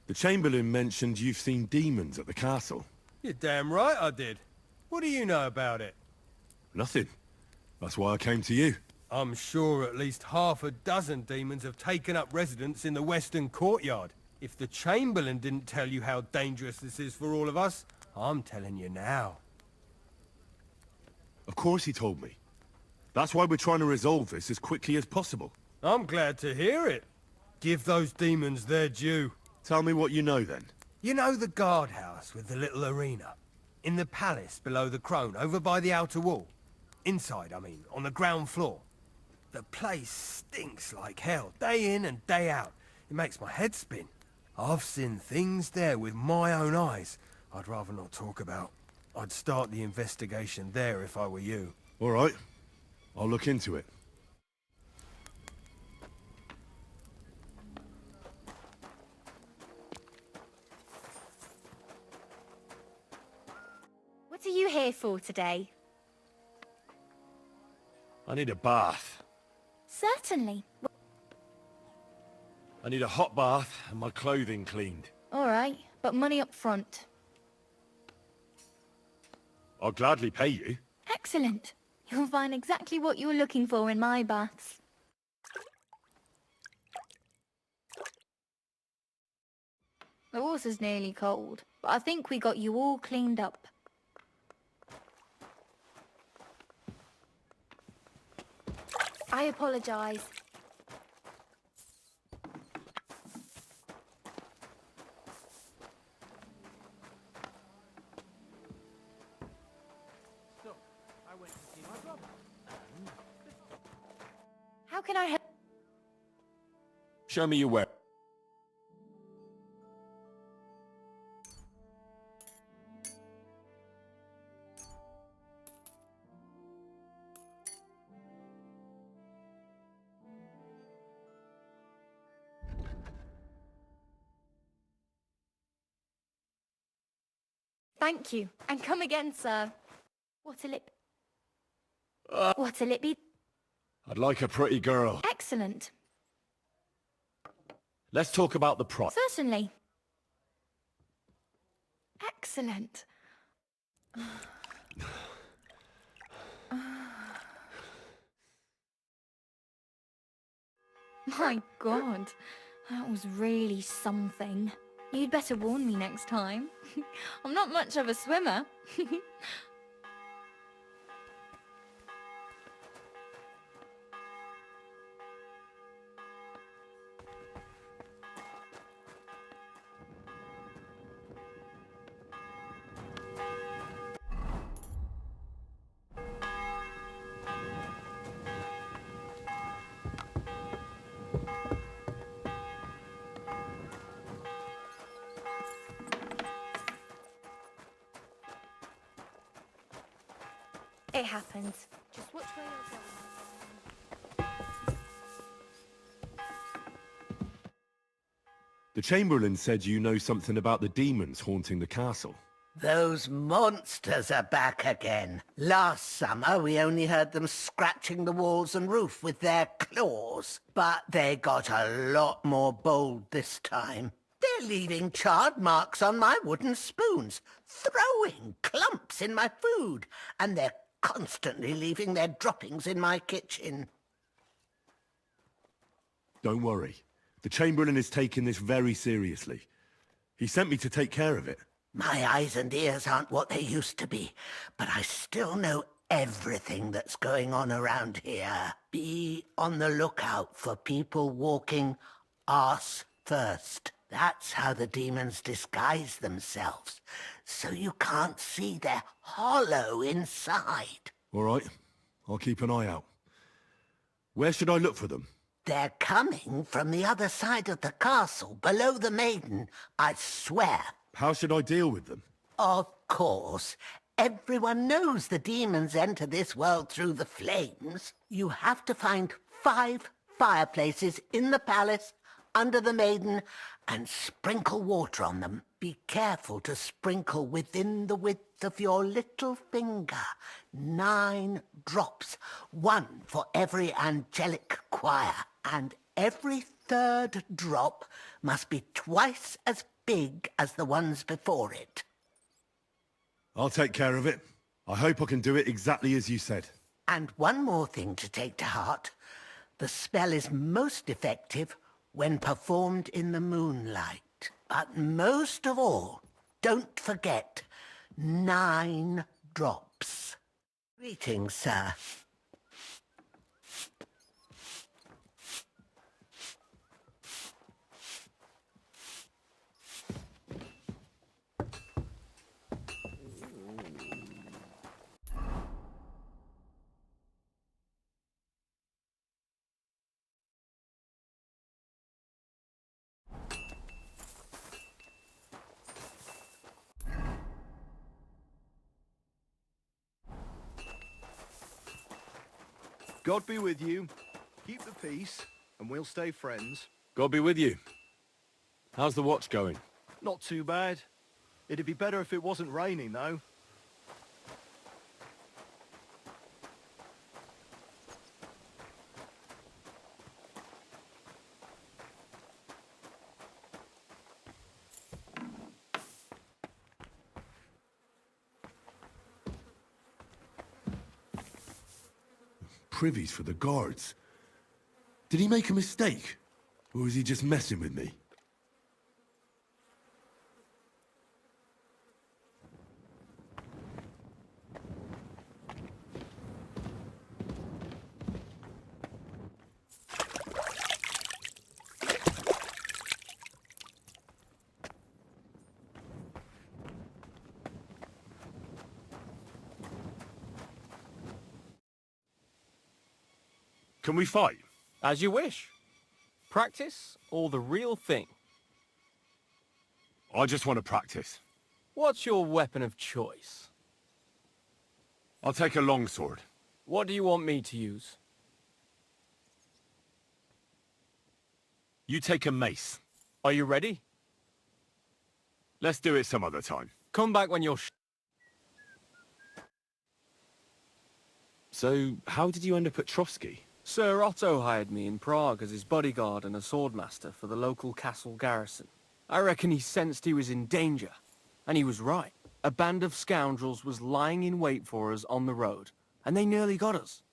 The Chamberlain mentioned you've seen demons at the castle. You're damn right I did. What do you know about it? Nothing. That's why I came to you. I'm sure at least half a dozen demons have taken up residence in the western courtyard. If the Chamberlain didn't tell you how dangerous this is for all of us, I'm telling you now. Of course he told me. That's why we're trying to resolve this as quickly as possible. I'm glad to hear it. Give those demons their due. Tell me what you know then. You know the guardhouse with the little arena? In the palace below the Crone, over by the outer wall? Inside, I mean, on the ground floor. The place stinks like hell, day in and day out. It makes my head spin. I've seen things there with my own eyes I'd rather not talk about. I'd start the investigation there if I were you. All right. I'll look into it. What are you here for today? I need a bath. Certainly. I need a hot bath and my clothing cleaned. All right, but money up front. I'll gladly pay you. Excellent. You'll find exactly what you're looking for in my baths. The water's nearly cold, but I think we got you all cleaned up. I apologize. How can I help? Show me your weapon. Thank you, and come again, sir. What'll it be? I'd like a pretty girl. Excellent. Let's talk about the price. Certainly. Excellent. My God, that was really something. You'd better warn me next time. I'm not much of a swimmer. It happens. Just watch where you're going. The Chamberlain said you know something about the demons haunting the castle. Those monsters are back again. Last summer, we only heard them scratching the walls and roof with their claws. But they got a lot more bold this time. They're leaving charred marks on my wooden spoons, throwing clumps in my food, and they're constantly leaving their droppings in my kitchen. Don't worry. The Chamberlain is taking this very seriously. He sent me to take care of it. My eyes and ears aren't what they used to be, but I still know everything that's going on around here. Be on the lookout for people walking arse first. That's how the demons disguise themselves, so you can't see their hollow inside. All right. I'll keep an eye out. Where should I look for them? They're coming from the other side of the castle, below the maiden, I swear. How should I deal with them? Of course. Everyone knows the demons enter this world through the flames. You have to find 5 fireplaces in the palace, under the maiden, and sprinkle water on them. Be careful to sprinkle within the width of your little finger. 9 drops, 1 for every angelic choir, and every third drop must be twice as big as the ones before it. I'll take care of it. I hope I can do it exactly as you said. And one more thing to take to heart. The spell is most effective when performed in the moonlight. But most of all, don't forget, 9 drops. Greetings, sir. God be with you. Keep the peace, and we'll stay friends. God be with you. How's the watch going? Not too bad. It'd be better if it wasn't raining, though. Privies for the guards. Did he make a mistake? Or was he just messing with me? Can we fight? As you wish. Practice or the real thing? I just want to practice. What's your weapon of choice? I'll take a longsword. What do you want me to use? You take a mace. Are you ready? Let's do it some other time. Come back when you're So, how did you end up at Trotsky? Sir Otto hired me in Prague as his bodyguard and a swordmaster for the local castle garrison. I reckon he sensed he was in danger. And he was right. A band of scoundrels was lying in wait for us on the road, and they nearly got us.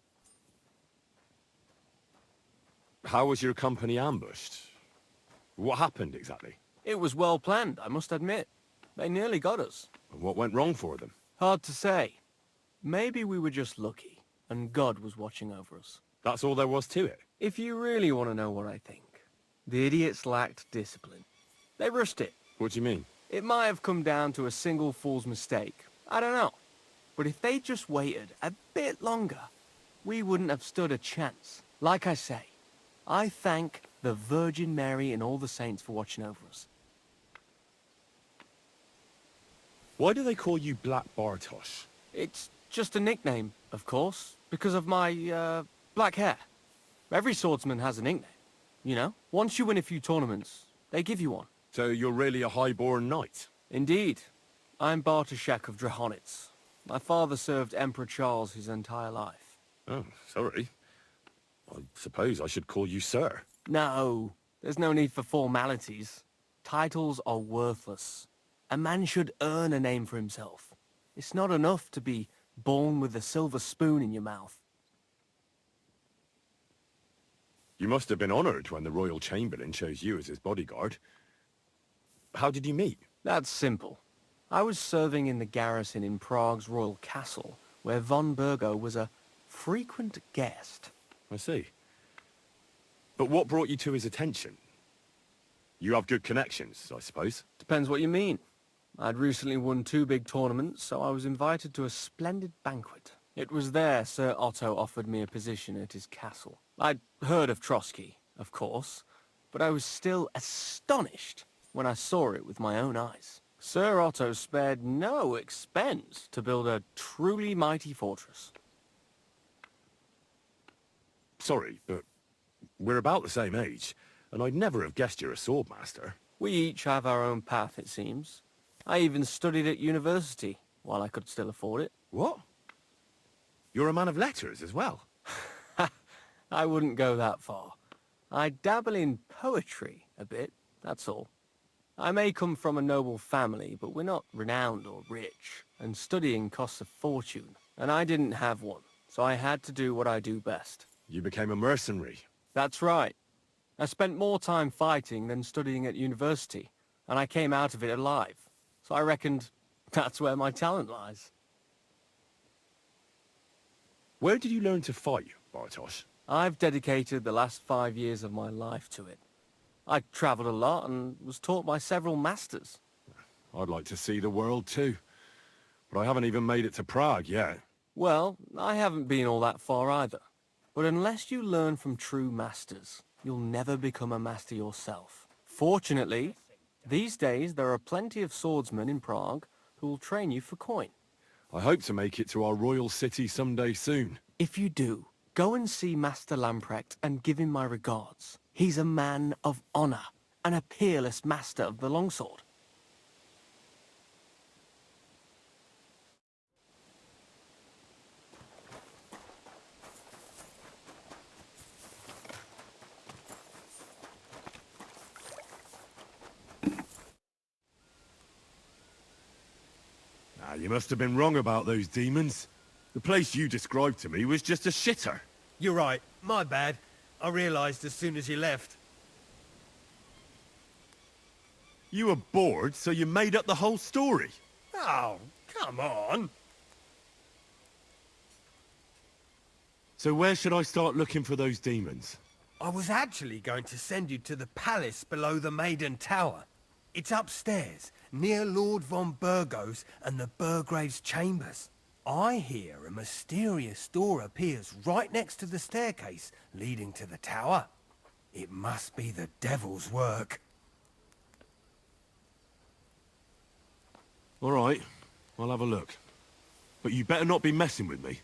How was your company ambushed? What happened exactly? It was well planned, I must admit. They nearly got us. And what went wrong for them? Hard to say. Maybe we were just lucky, and God was watching over us. That's all there was to it. If you really want to know what I think, the idiots lacked discipline. They rushed it. What do you mean? It might have come down to a single fool's mistake. I don't know. But if they just waited a bit longer, we wouldn't have stood a chance. Like I say, I thank the Virgin Mary and all the saints for watching over us. Why do they call you Black Bartosz? It's just a nickname, of course, because of my, black hair. Every swordsman has a nickname, you know? Once you win a few tournaments, they give you one. So you're really a high-born knight? Indeed. I'm Bartoszek of Drahonitz. My father served Emperor Charles his entire life. Oh, sorry. I suppose I should call you sir. No, there's no need for formalities. Titles are worthless. A man should earn a name for himself. It's not enough to be born with a silver spoon in your mouth. You must have been honored when the Royal Chamberlain chose you as his bodyguard. How did you meet? That's simple. I was serving in the garrison in Prague's royal castle, where von Burgo was a frequent guest. I see. But what brought you to his attention? You have good connections, I suppose. Depends what you mean. I'd recently won 2 big tournaments, so I was invited to a splendid banquet. It was there Sir Otto offered me a position at his castle. I'd heard of Trotsky, of course, but I was still astonished when I saw it with my own eyes. Sir Otto spared no expense to build a truly mighty fortress. Sorry, but we're about the same age, and I'd never have guessed you're a swordmaster. We each have our own path, it seems. I even studied at university, while I could still afford it. What? You're a man of letters as well? I wouldn't go that far. I dabble in poetry a bit, that's all. I may come from a noble family, but we're not renowned or rich, and studying costs a fortune, and I didn't have one, so I had to do what I do best. You became a mercenary. That's right. I spent more time fighting than studying at university, and I came out of it alive, so I reckoned that's where my talent lies. Where did you learn to fight, Bartosz? I've dedicated the last 5 years of my life to it. I travelled a lot and was taught by several masters. I'd like to see the world too. But I haven't even made it to Prague yet. Well, I haven't been all that far either. But unless you learn from true masters, you'll never become a master yourself. Fortunately, these days there are plenty of swordsmen in Prague who will train you for coin. I hope to make it to our royal city someday soon. If you do, go and see Master Lamprecht and give him my regards. He's a man of honor and a peerless master of the longsword. You must have been wrong about those demons. The place you described to me was just a shitter. You're right. My bad. I realised as soon as you left. You were bored, so you made up the whole story. Oh, come on. So where should I start looking for those demons? I was actually going to send you to the palace below the Maiden Tower. It's upstairs, near Lord von Burgos and the Burgrave's chambers. I hear a mysterious door appears right next to the staircase leading to the tower. It must be the devil's work. All right, I'll have a look. But you better not be messing with me.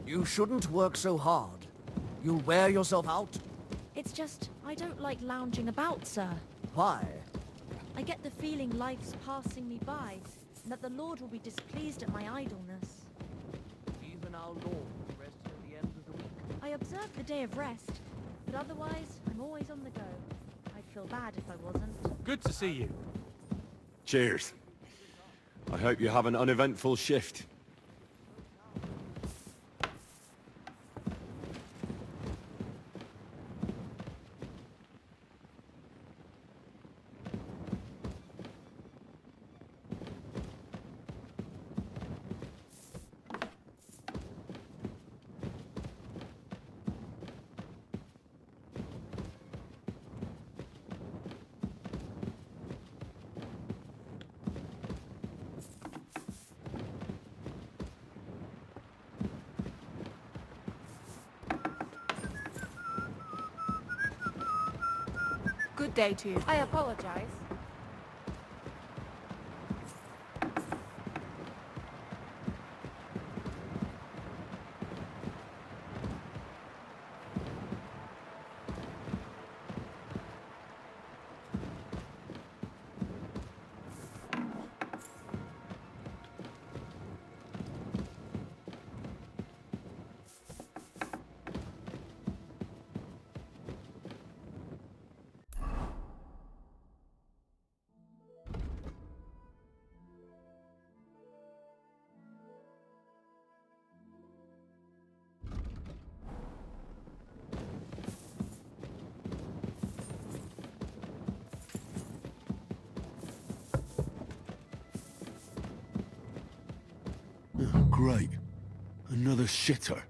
You shouldn't work so hard. You'll wear yourself out. It's just, I don't like lounging about, sir. Why? I get the feeling life's passing me by, and that the Lord will be displeased at my idleness. Even our Lord rests at the end of the week. I observe the day of rest, but otherwise, I'm always on the go. I'd feel bad if I wasn't. Good to see you. Cheers. I hope you have an uneventful shift. Good day to you. I apologize. Great. Another shitter.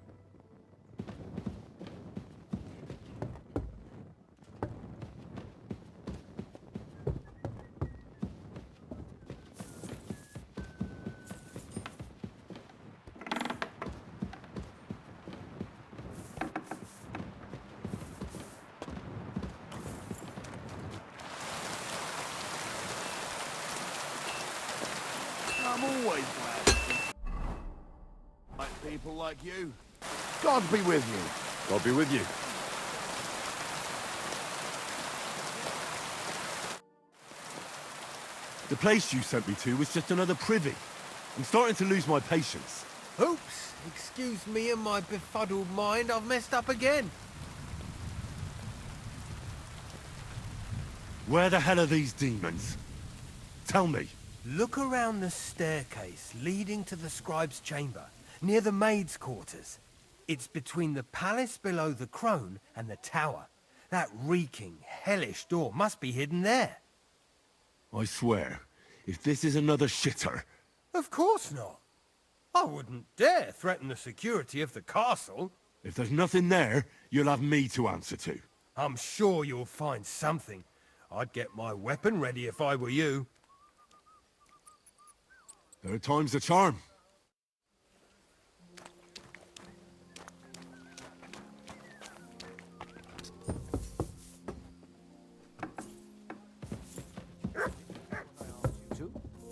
I'm always glad to see like people like you. God be with you. God be with you. The place you sent me to was just another privy. I'm starting to lose my patience. Oops, excuse me and my befuddled mind, I've messed up again. Where the hell are these demons? Tell me. Look around the staircase leading to the scribe's chamber, near the maid's quarters. It's between the palace below the crone and the tower. That reeking, hellish door must be hidden there. I swear, if this is another shitter... Of course not. I wouldn't dare threaten the security of the castle. If there's nothing there, you'll have me to answer to. I'm sure you'll find something. I'd get my weapon ready if I were you. Third time's the charm.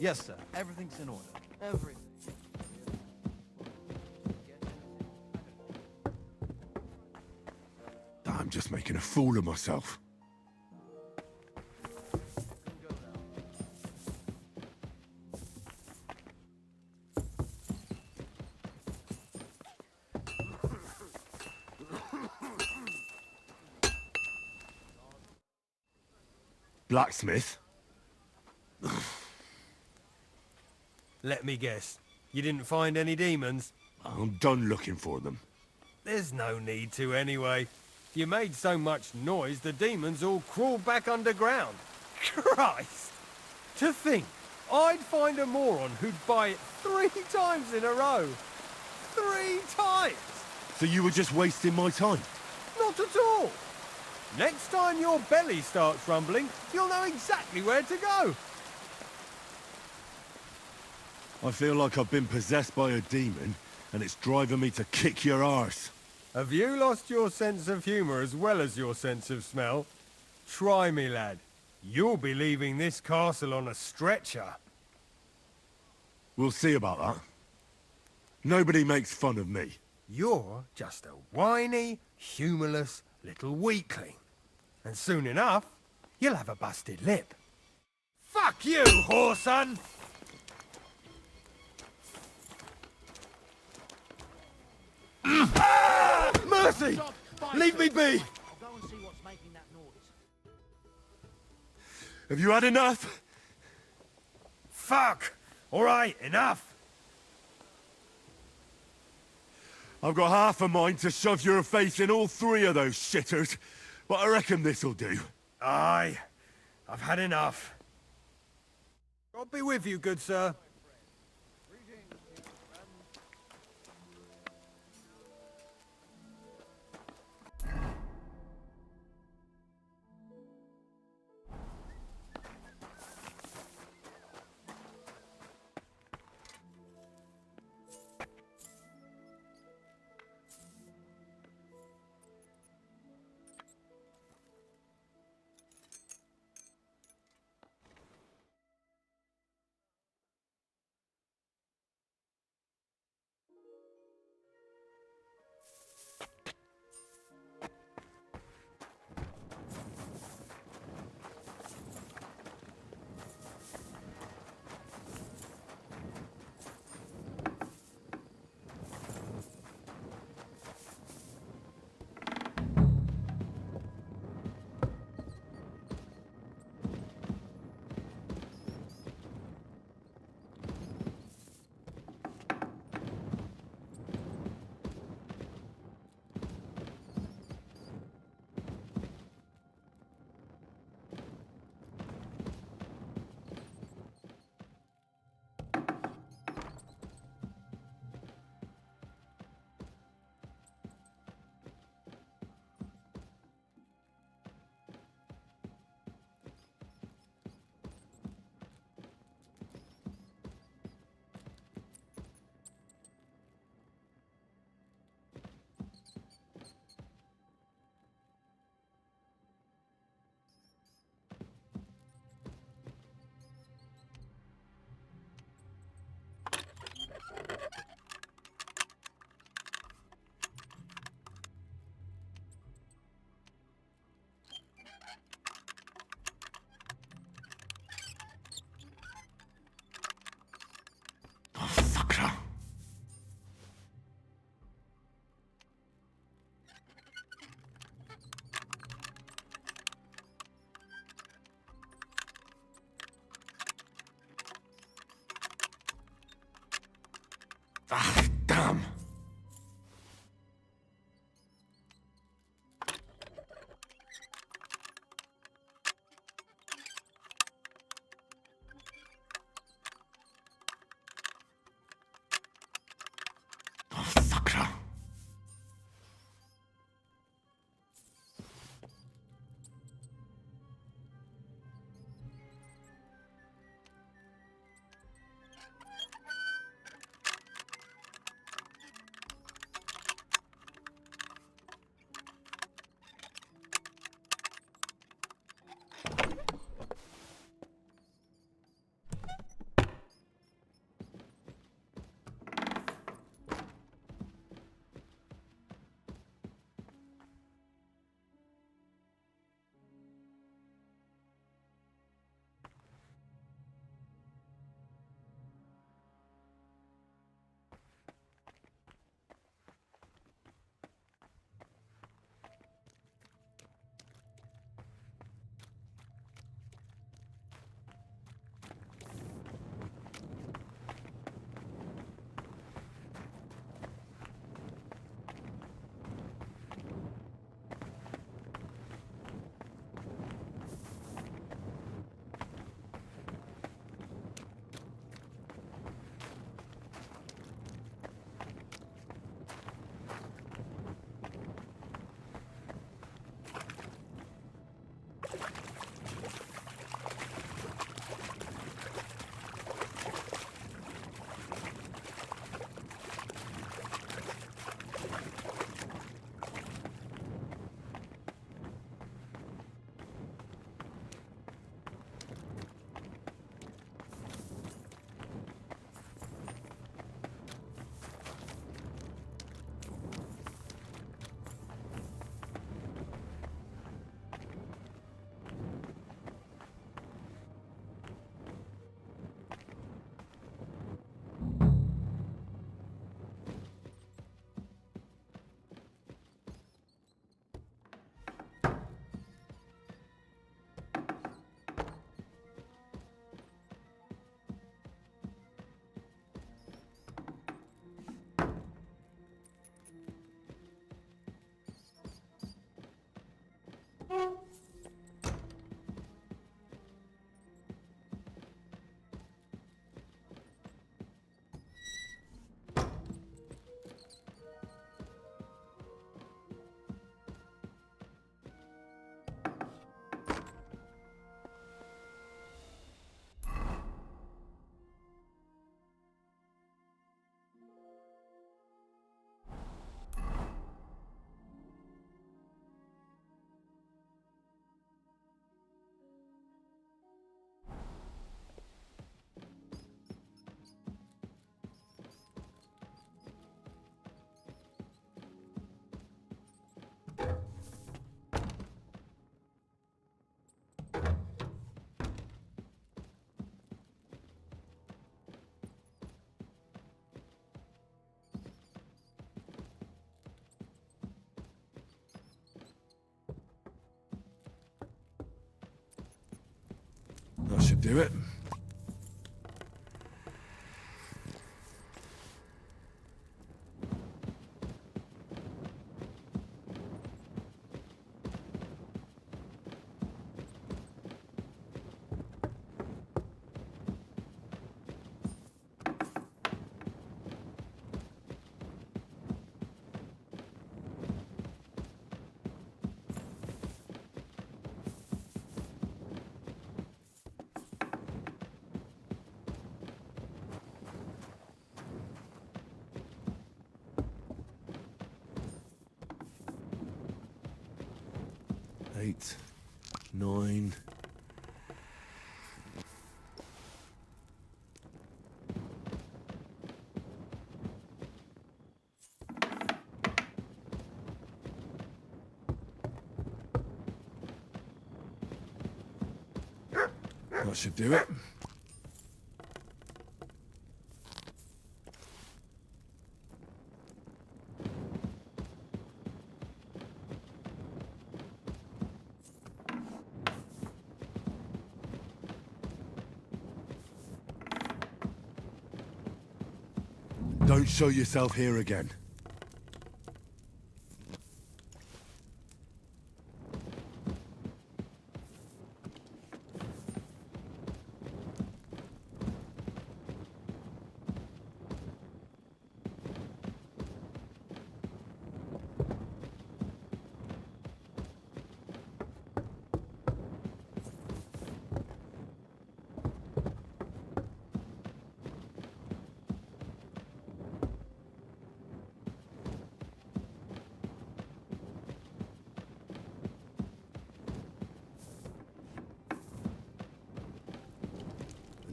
Yes, sir. Everything's in order. Everything. I'm just making a fool of myself. Blacksmith? Let me guess. You didn't find any demons? I'm done looking for them. There's no need to anyway. You made so much noise, the demons all crawled back underground. Christ! To think, I'd find a moron who'd buy it 3 times in a row. 3 times! So you were just wasting my time? Not at all! Next time your belly starts rumbling, you'll know exactly where to go. I feel like I've been possessed by a demon, and it's driving me to kick your arse. Have you lost your sense of humour as well as your sense of smell? Try me, lad. You'll be leaving this castle on a stretcher. We'll see about that. Nobody makes fun of me. You're just a whiny, humourless little weakling. And soon enough, you'll have a busted lip. Fuck you, whoreson! Mercy! Leave me be! I'll go and see what's making that noise. Have you had enough? Fuck! Alright, enough! I've got half a mind to shove your face in all 3 of those shitters, but I reckon this'll do. Aye, I've had enough. God be with you, good sir. Ah, damn. Oh, sucker. That should do it. Eight, nine. That should do it. Don't show yourself here again.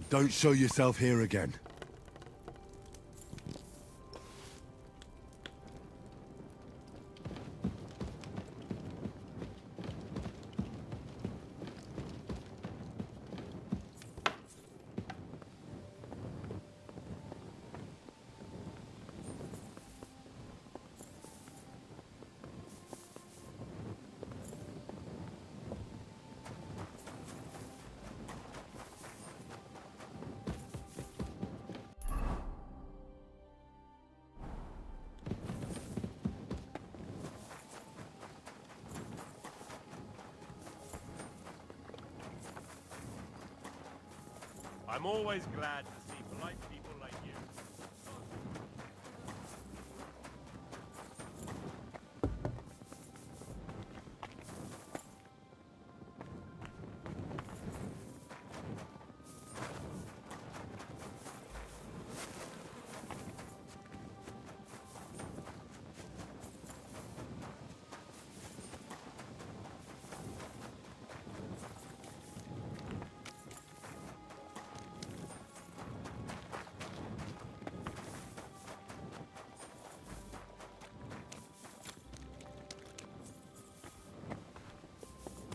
Don't show yourself here again. I'm always glad to see polite people like you.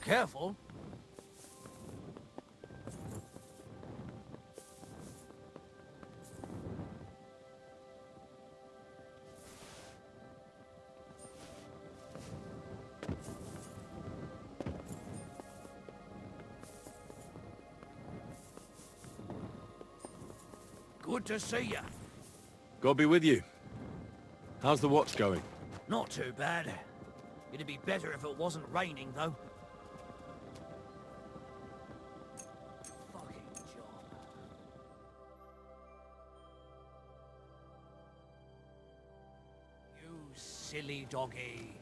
Careful. Good to see ya. God be with you. How's the watch going? Not too bad. It'd be better if it wasn't raining, though. Fucking job. You silly doggy.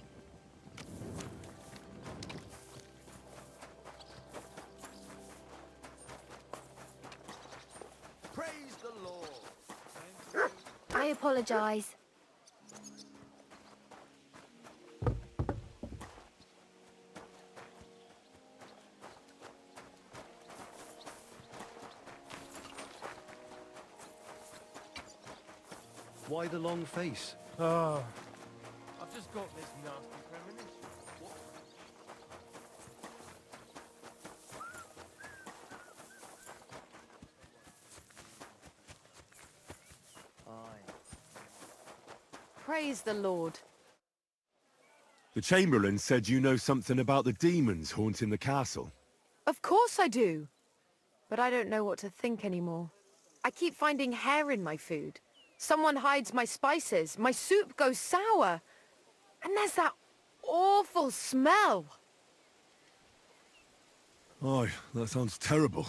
Praise the Lord. I apologize. Why the long face? Oh, I've just got this nasty premonition. Praise the Lord. The Chamberlain said you know something about the demons haunting the castle. Of course I do. But I don't know what to think anymore. I keep finding hair in my food. Someone hides my spices. My soup goes sour. And there's that awful smell. Oh, that sounds terrible.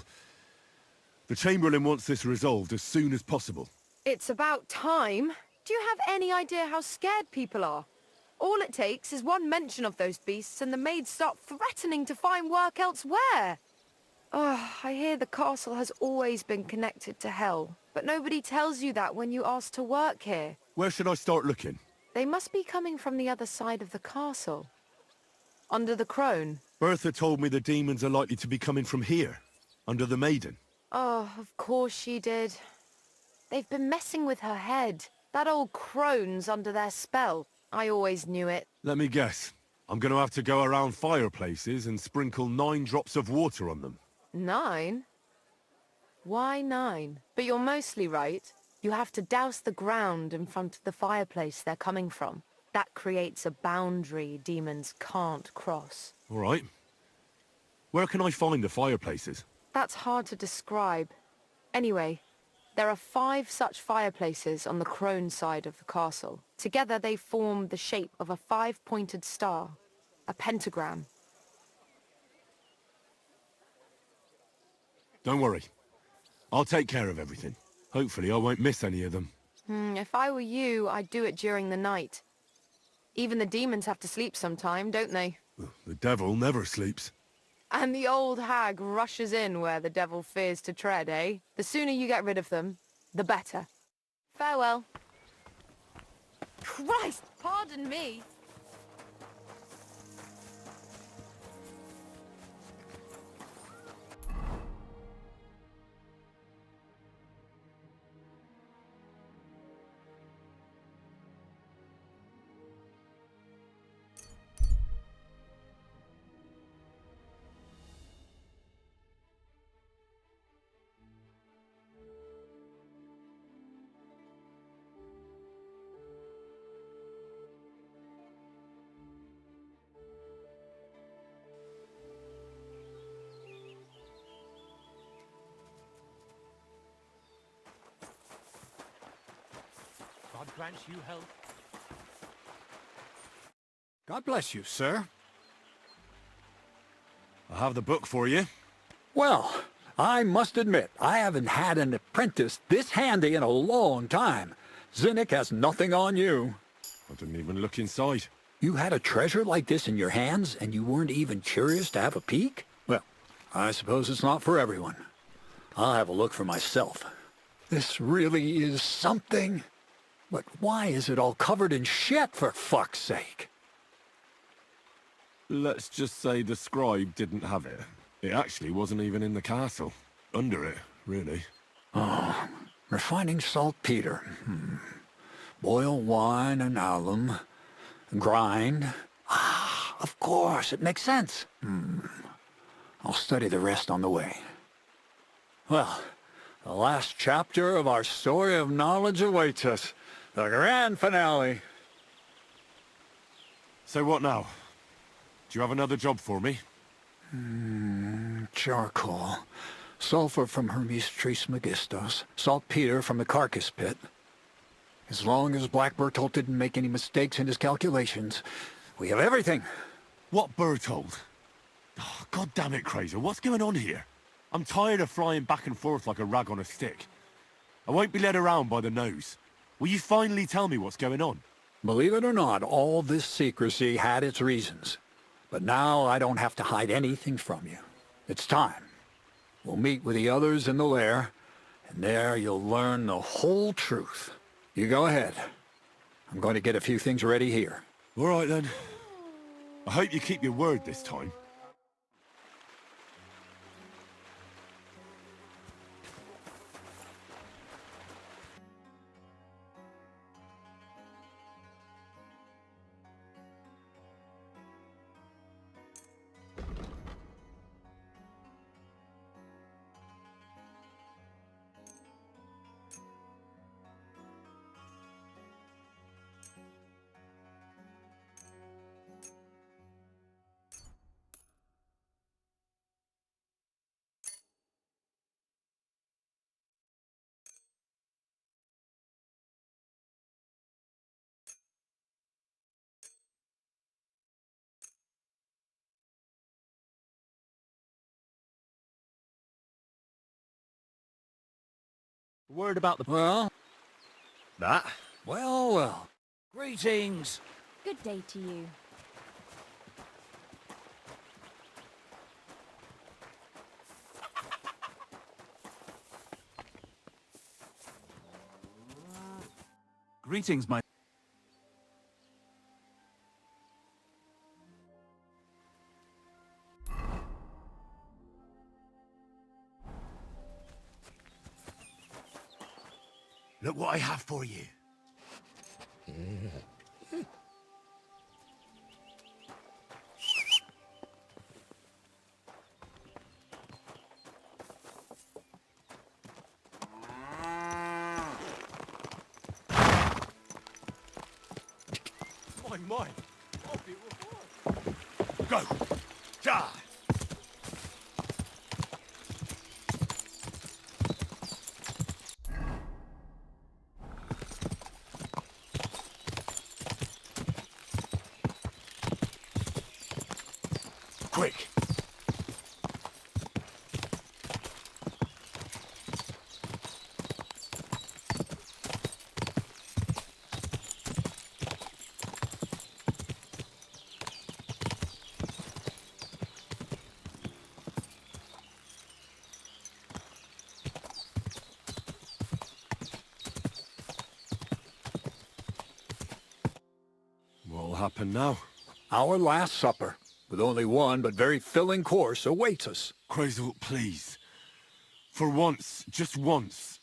The Chamberlain wants this resolved as soon as possible. It's about time. Do you have any idea how scared people are? All it takes is one mention of those beasts and the maids start threatening to find work elsewhere. Oh, I hear the castle has always been connected to hell, but nobody tells you that when you ask to work here. Where should I start looking? They must be coming from the other side of the castle. Under the crone. Bertha told me the demons are likely to be coming from here, under the Maiden. Oh, of course she did. They've been messing with her head. That old crone's under their spell. I always knew it. Let me guess. I'm going to have to go around fireplaces and sprinkle 9 drops of water on them. 9? Why 9? But you're mostly right. You have to douse the ground in front of the fireplace they're coming from. That creates a boundary demons can't cross. All right. Where can I find the fireplaces? That's hard to describe. Anyway, There are 5 such fireplaces on the crone side of the castle. Together they form the shape of a 5-pointed star, a pentagram. Don't worry. I'll take care of everything. Hopefully I won't miss any of them. If I were you, I'd do it during the night. Even the demons have to sleep sometime, don't they? The devil never sleeps. And the old hag rushes in where the devil fears to tread, eh? The sooner you get rid of them, the better. Farewell. Christ, pardon me. God grant you health. God bless you, sir. I have the book for you. Well, I must admit, I haven't had an apprentice this handy in a long time. Zinnik has nothing on you. I didn't even look inside. You had a treasure like this in your hands, and you weren't even curious to have a peek? Well, I suppose it's not for everyone. I'll have a look for myself. This really is something. But why is it all covered in shit, for fuck's sake? Let's just say the scribe didn't have it. It actually wasn't even in the castle. Under it, really. Oh, refining saltpeter. Boil wine and alum. Grind. Ah, of course, it makes sense. I'll study the rest on the way. Well, the last chapter of our story of knowledge awaits us. The grand finale. So what now? Do you have another job for me? Charcoal. Sulfur from Hermes Trismegistos. Saltpeter from the carcass pit. As long as Black Bertolt didn't make any mistakes in his calculations, we have everything. What Bertold? Oh, God damn it, Kraser, what's going on here? I'm tired of flying back and forth like a rag on a stick. I won't be led around by the nose. Will you finally tell me what's going on? Believe it or not, all this secrecy had its reasons. But now I don't have to hide anything from you. It's time. We'll meet with the others in the lair, and there you'll learn the whole truth. You go ahead. I'm going to get a few things ready here. All right, then. I hope you keep your word this time. Word about the... Well, That? well. Greetings. Good day to you. Greetings, my... Look what I have for you. My. Go. Die. quick! What'll happen now? Our last supper, with only one but very filling course, awaits us. Crazel, please. For once, just once,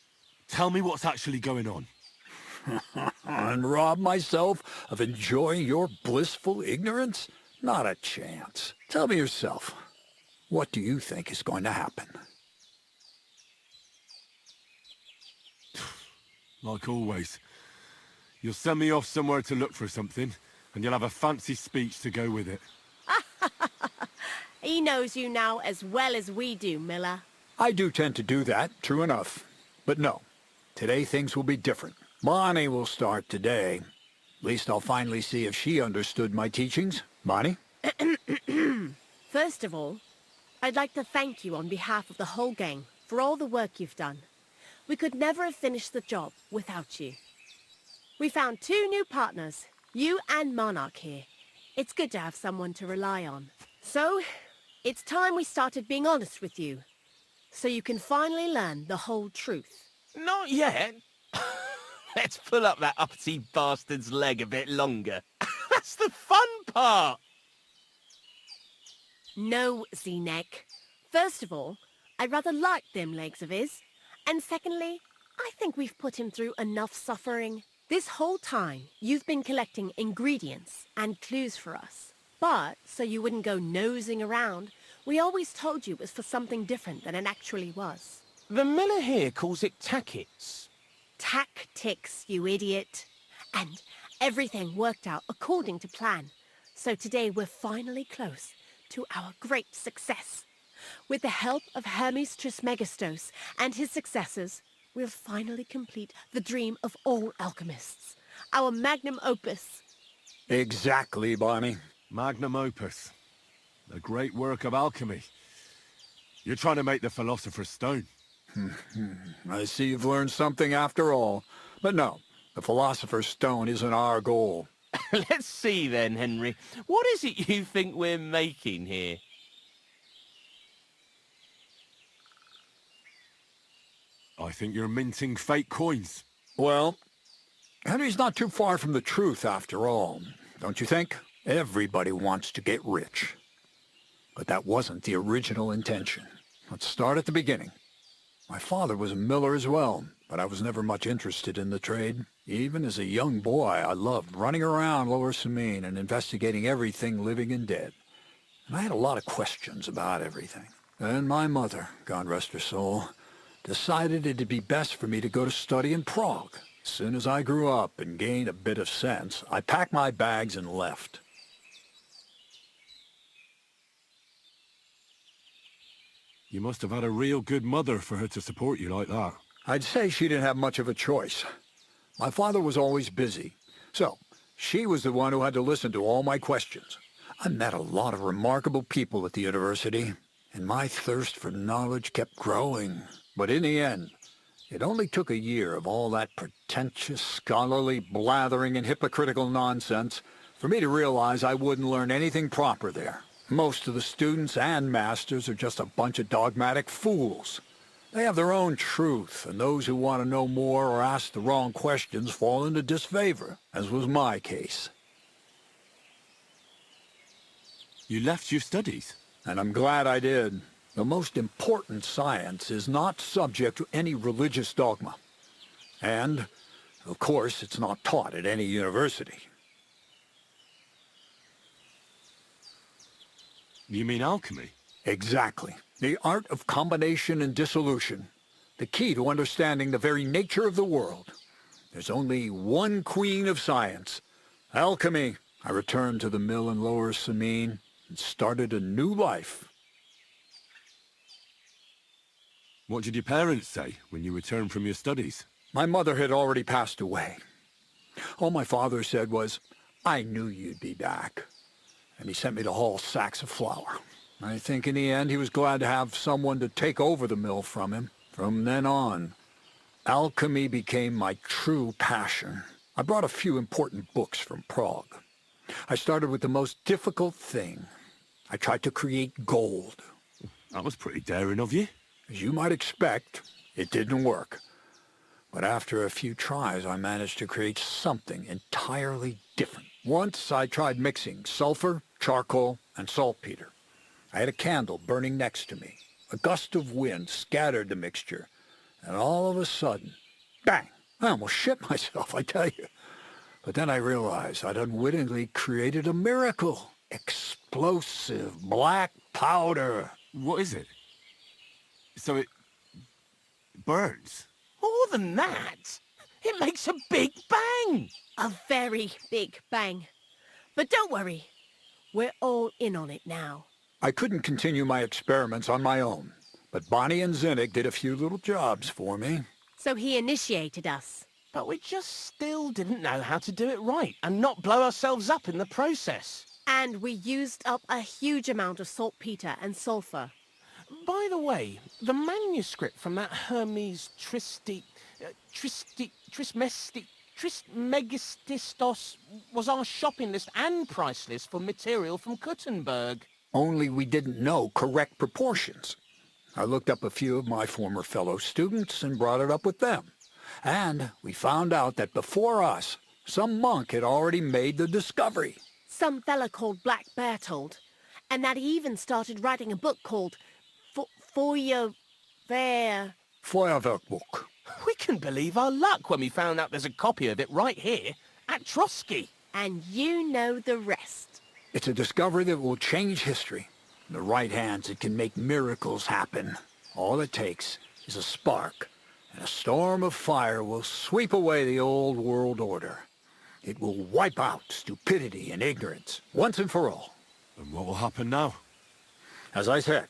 tell me what's actually going on. And rob myself of enjoying your blissful ignorance? Not a chance. Tell me yourself, what do you think is going to happen? Like always. You'll send me off somewhere to look for something, and you'll have a fancy speech to go with it. He knows you now as well as we do, Miller. I do tend to do that, true enough. But no, today things will be different. Bonnie will start today. At least I'll finally see if she understood my teachings. Bonnie? First of all, I'd like to thank you on behalf of the whole gang for all the work you've done. We could never have finished the job without you. We found 2 new partners, you and Monarch here. It's good to have someone to rely on. So, it's time we started being honest with you, so you can finally learn the whole truth. Not yet. Let's pull up that uppity bastard's leg a bit longer. That's the fun part! No, Z-Neck. First of all, I rather like them legs of his. And secondly, I think we've put him through enough suffering. This whole time, you've been collecting ingredients and clues for us. But, so you wouldn't go nosing around, we always told you it was for something different than it actually was. The miller here calls it tackets. Tactics, you idiot. And everything worked out according to plan. So today we're finally close to our great success. With the help of Hermes Trismegistos and his successors, we'll finally complete the dream of all alchemists. Our magnum opus. Exactly, Bonnie. Magnum opus. A great work of alchemy. You're trying to make the Philosopher's Stone. I see you've learned something after all. But no, the Philosopher's Stone isn't our goal. Let's see then, Henry. What is it you think we're making here? I think you're minting fake coins. Well, Henry's not too far from the truth after all, don't you think? Everybody wants to get rich. But that wasn't the original intention. Let's start at the beginning. My father was a miller as well, but I was never much interested in the trade. Even as a young boy, I loved running around Lower Samine and investigating everything living and dead. And I had a lot of questions about everything. Then my mother, God rest her soul, decided it'd be best for me to go to study in Prague. As soon as I grew up and gained a bit of sense, I packed my bags and left. You must have had a real good mother for her to support you like that. I'd say she didn't have much of a choice. My father was always busy, so she was the one who had to listen to all my questions. I met a lot of remarkable people at the university, and my thirst for knowledge kept growing. But in the end, it only took a year of all that pretentious, scholarly blathering and hypocritical nonsense for me to realize I wouldn't learn anything proper there. Most of the students and masters are just a bunch of dogmatic fools. They have their own truth, and those who want to know more or ask the wrong questions fall into disfavor, as was my case. You left your studies? And I'm glad I did. The most important science is not subject to any religious dogma. And, of course, it's not taught at any university. You mean alchemy? Exactly. The art of combination and dissolution. The key to understanding the very nature of the world. There's only one queen of science. Alchemy. I returned to the mill in Lower Samine and started a new life. What did your parents say when you returned from your studies? My mother had already passed away. All my father said was, "I knew you'd be back." And he sent me to haul sacks of flour. I think in the end he was glad to have someone to take over the mill from him. From then on, alchemy became my true passion. I brought a few important books from Prague. I started with the most difficult thing. I tried to create gold. That was pretty daring of you. As you might expect, it didn't work. But after a few tries, I managed to create something entirely different. Once I tried mixing sulfur, charcoal, and saltpeter. I had a candle burning next to me. A gust of wind scattered the mixture, and all of a sudden, bang! I almost shit myself, I tell you. But then I realized I'd unwittingly created a miracle. Explosive black powder. What is it? So it burns? More than that, it makes a big bang. A very big bang. But don't worry, we're all in on it now. I couldn't continue my experiments on my own, but Bonnie and Zinnig did a few little jobs for me. So he initiated us. But we just still didn't know how to do it right and not blow ourselves up in the process. And we used up a huge amount of saltpeter and sulfur. By the way, the manuscript from that Hermes Trismegistos was our shopping list and price list for material from Kuttenberg. Only we didn't know correct proportions. I looked up a few of my former fellow students and brought it up with them. And we found out that before us, some monk had already made the discovery. Some fella called Black Bertold. And that he even started writing a book called Feuerwehr. Feuerwerkbuch. We can believe our luck when we found out there's a copy of it right here at Trotsky. And you know the rest. It's a discovery that will change history. In the right hands, it can make miracles happen. All it takes is a spark, and a storm of fire will sweep away the old world order. It will wipe out stupidity and ignorance, once and for all. And what will happen now? As I said,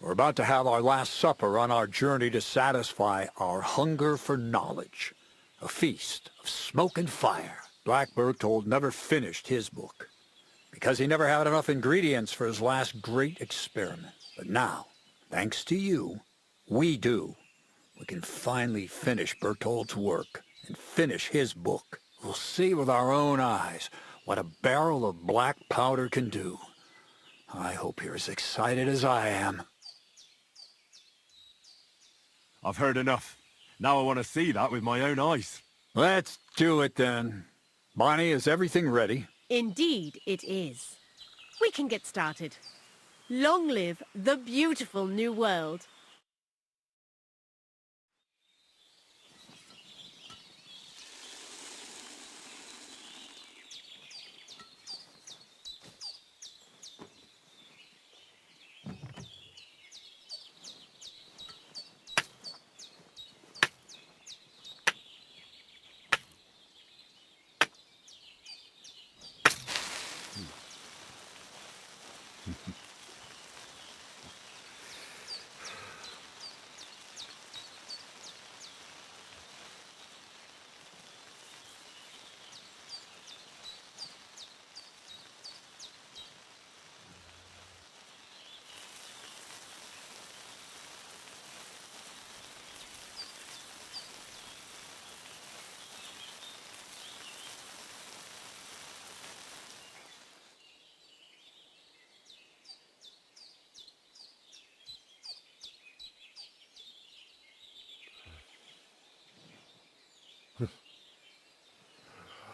we're about to have our last supper on our journey to satisfy our hunger for knowledge. A feast of smoke and fire. Black Bertold never finished his book, because he never had enough ingredients for his last great experiment. But now, thanks to you, we do. We can finally finish Bertold's work and finish his book. We'll see with our own eyes what a barrel of black powder can do. I hope you're as excited as I am. I've heard enough. Now I want to see that with my own eyes. Let's do it then. Bonnie, is everything ready? Indeed it is. We can get started. Long live the beautiful new world.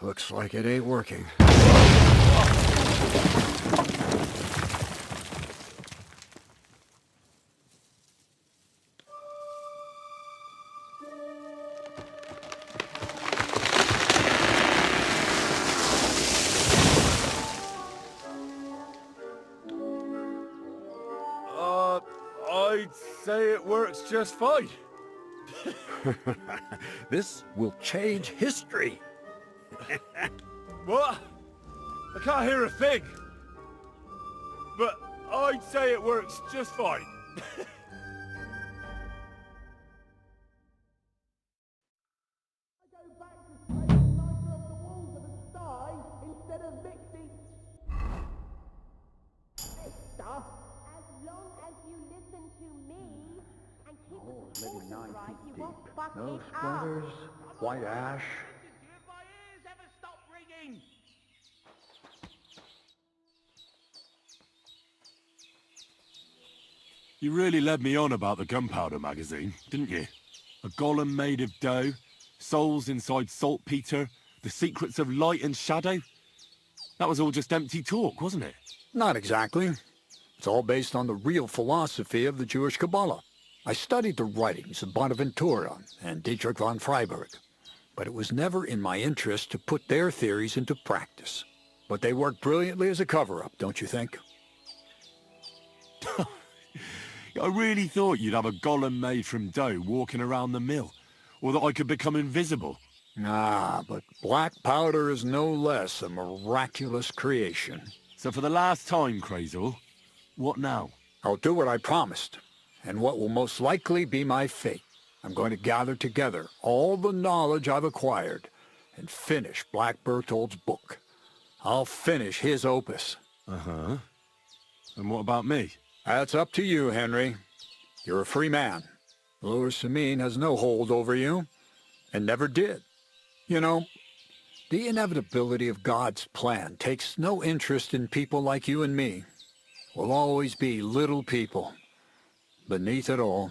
Looks like it ain't working. I'd say it works just fine. This will change history. What? I can't hear a thing. But I'd say it works just fine. Instead of mixing this stuff and to me and keep Oh, the maybe proportions 9 right, feet you deep. won't fuck No it up. splinters, white ash. If my ears ever stop ringing! You really led me on about the gunpowder magazine, didn't you? A golem made of dough, souls inside saltpeter, the secrets of light and shadow. That was all just empty talk, wasn't it? Not exactly. It's all based on the real philosophy of the Jewish Kabbalah. I studied the writings of Bonaventura and Dietrich von Freiberg, but it was never in my interest to put their theories into practice. But they work brilliantly as a cover-up, don't you think? I really thought you'd have a golem made from dough walking around the mill, or that I could become invisible. Ah, but black powder is no less a miraculous creation. So for the last time, Crazel, what now? I'll do what I promised, and what will most likely be my fate. I'm going to gather together all the knowledge I've acquired and finish Black Berthold's book. I'll finish his opus. Uh-huh. And what about me? That's up to you, Henry. You're a free man. Lower Samine has no hold over you, and never did. You know, the inevitability of God's plan takes no interest in people like you and me. We'll always be little people, beneath it all.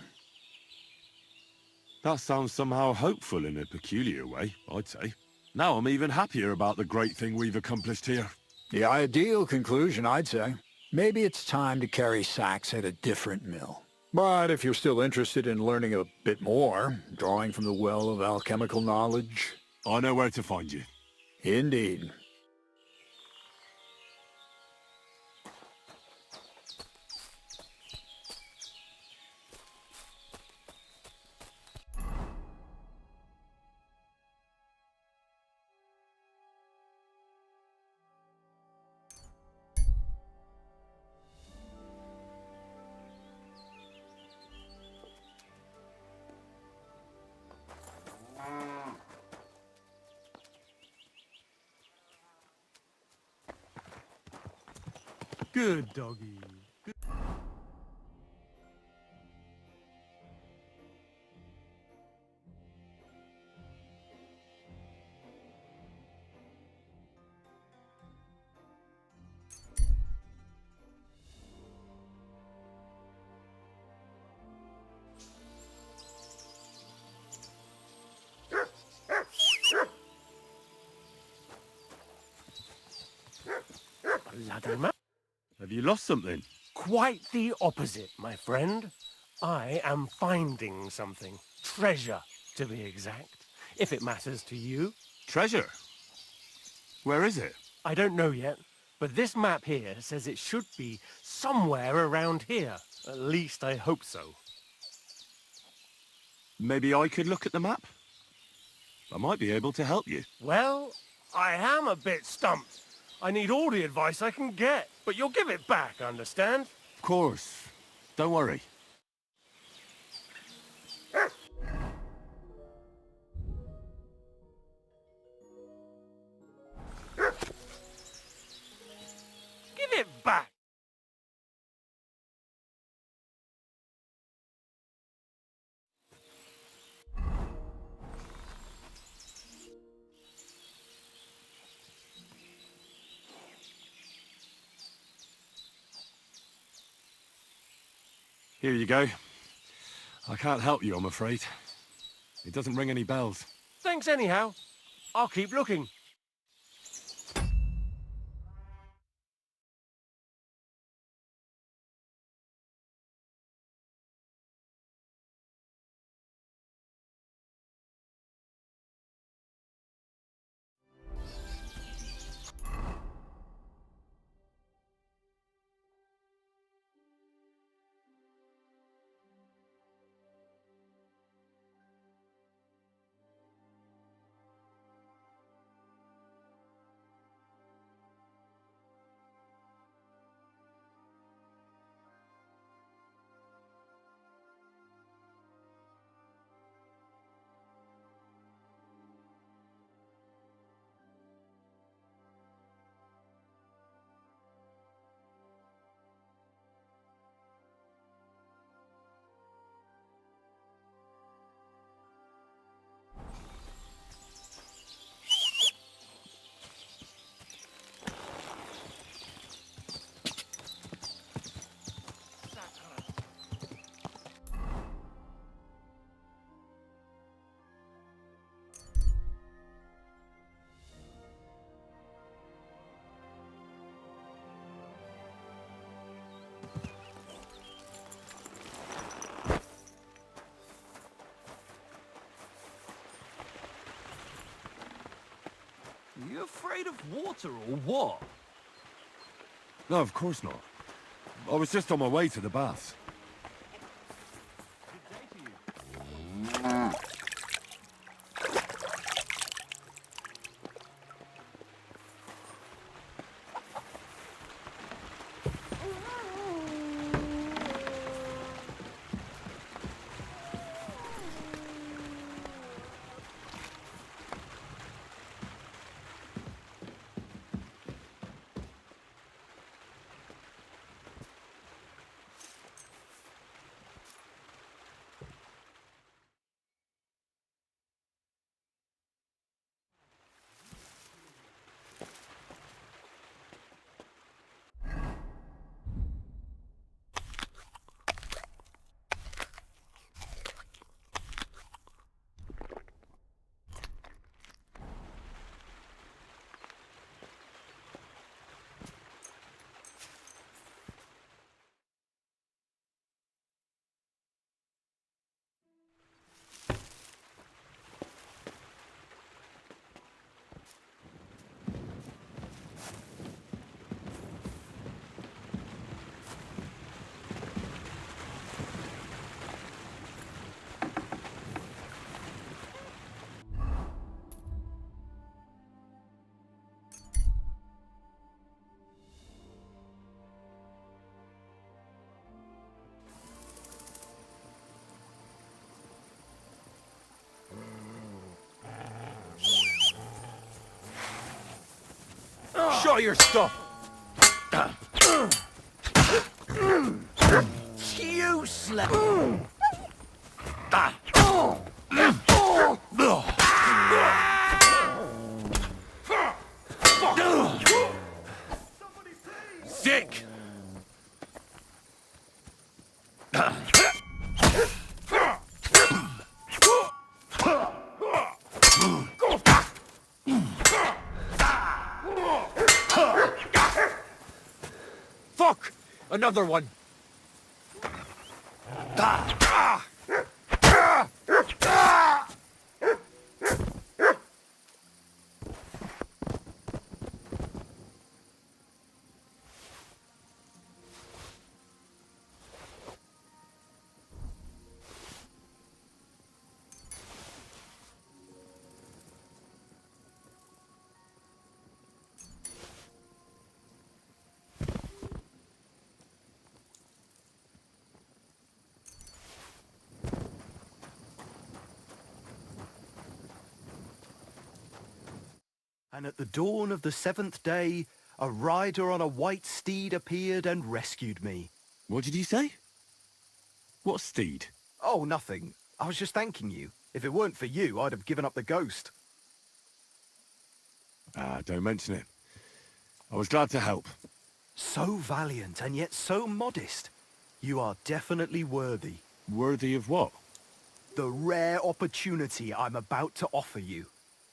That sounds somehow hopeful in a peculiar way, I'd say. Now I'm even happier about the great thing we've accomplished here. The ideal conclusion, I'd say. Maybe it's time to carry sacks at a different mill. But if you're still interested in learning a bit more, drawing from the well of alchemical knowledge... I know where to find you. Indeed. Good doggy. Bloody ma- Have you lost something? Quite the opposite, my friend. I am finding something. Treasure, to be exact, if it matters to you. Treasure? Where is it? I don't know yet, but this map here says it should be somewhere around here. At least I hope so. Maybe I could look at the map? I might be able to help you. Well, I am a bit stumped. I need all the advice I can get, but you'll give it back, understand? Of course. Don't worry. Give it back! Here you go. I can't help you, I'm afraid. It doesn't ring any bells. Thanks anyhow. I'll keep looking. Are you afraid of water or what? No, of course not. I was just on my way to the baths. Show your stuff! Useless! Sick! Fuck! Another one! And at the dawn of the seventh day, a rider on a white steed appeared and rescued me. What did you say? What steed? Oh, nothing. I was just thanking you. If it weren't for you, I'd have given up the ghost. Ah, don't mention it. I was glad to help. So valiant and yet so modest. You are definitely worthy. Worthy of what? The rare opportunity I'm about to offer you.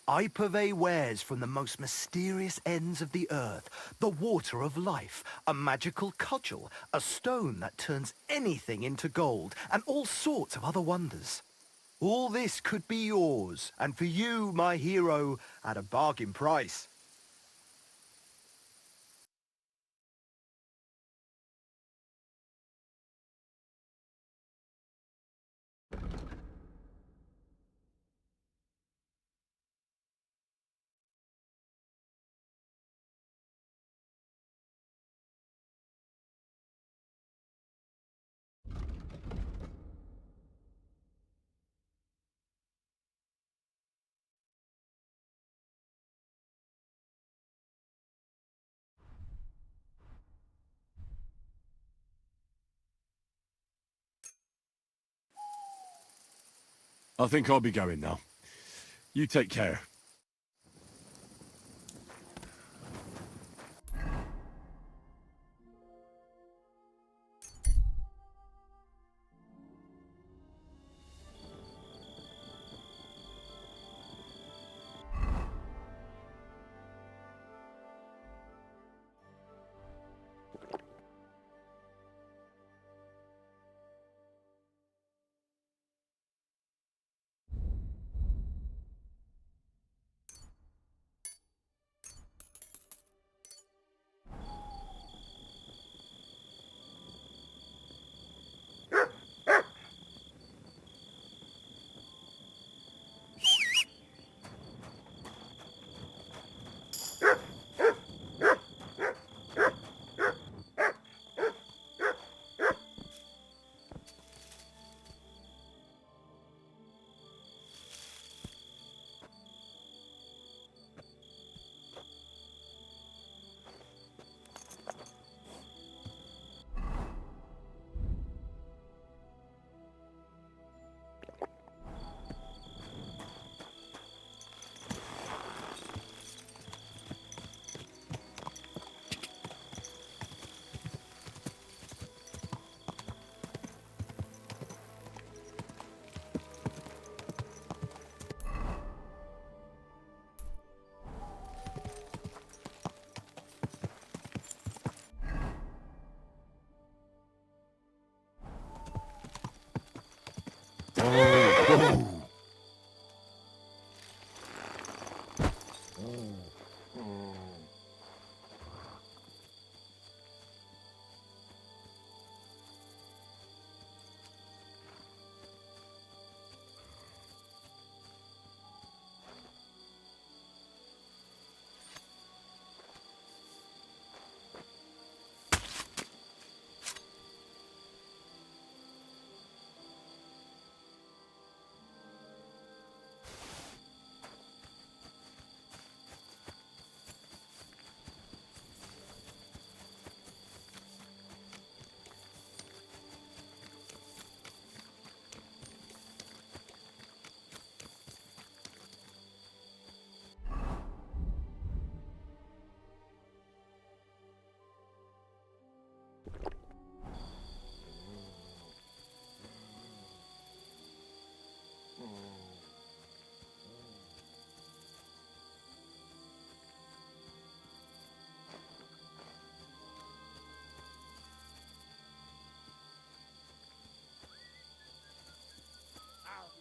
I purvey wares from the most mysterious ends of the earth. The water of life, a magical cudgel, a stone that turns anything into gold, and all sorts of other wonders. All this could be yours, and for you, my hero, at a bargain price. I think I'll be going now. You take care.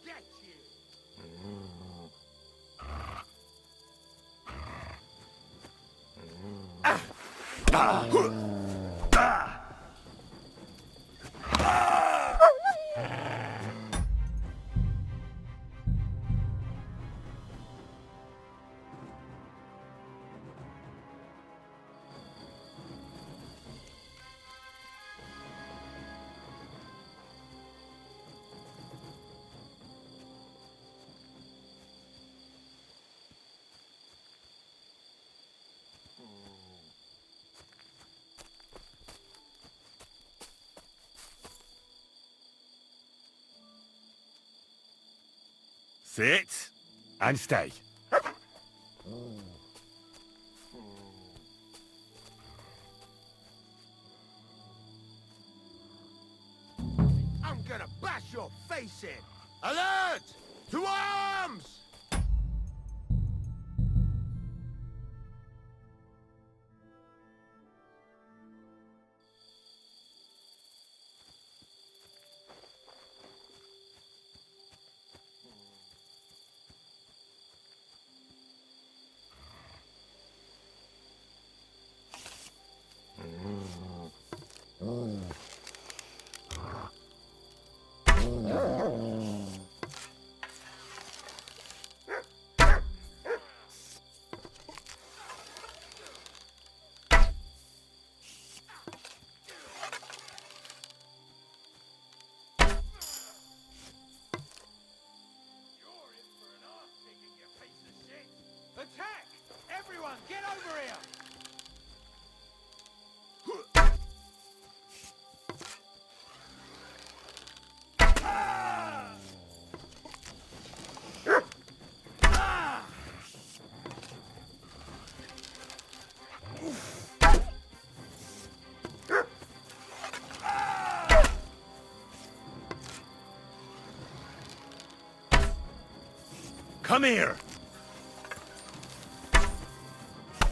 Get you! Sit and stay. I'm gonna bash your face in! Alert! To arms! Attack! Everyone, get over here! Come here!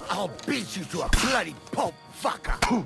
I'll beat you to a bloody pulp, fucker!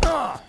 Ah.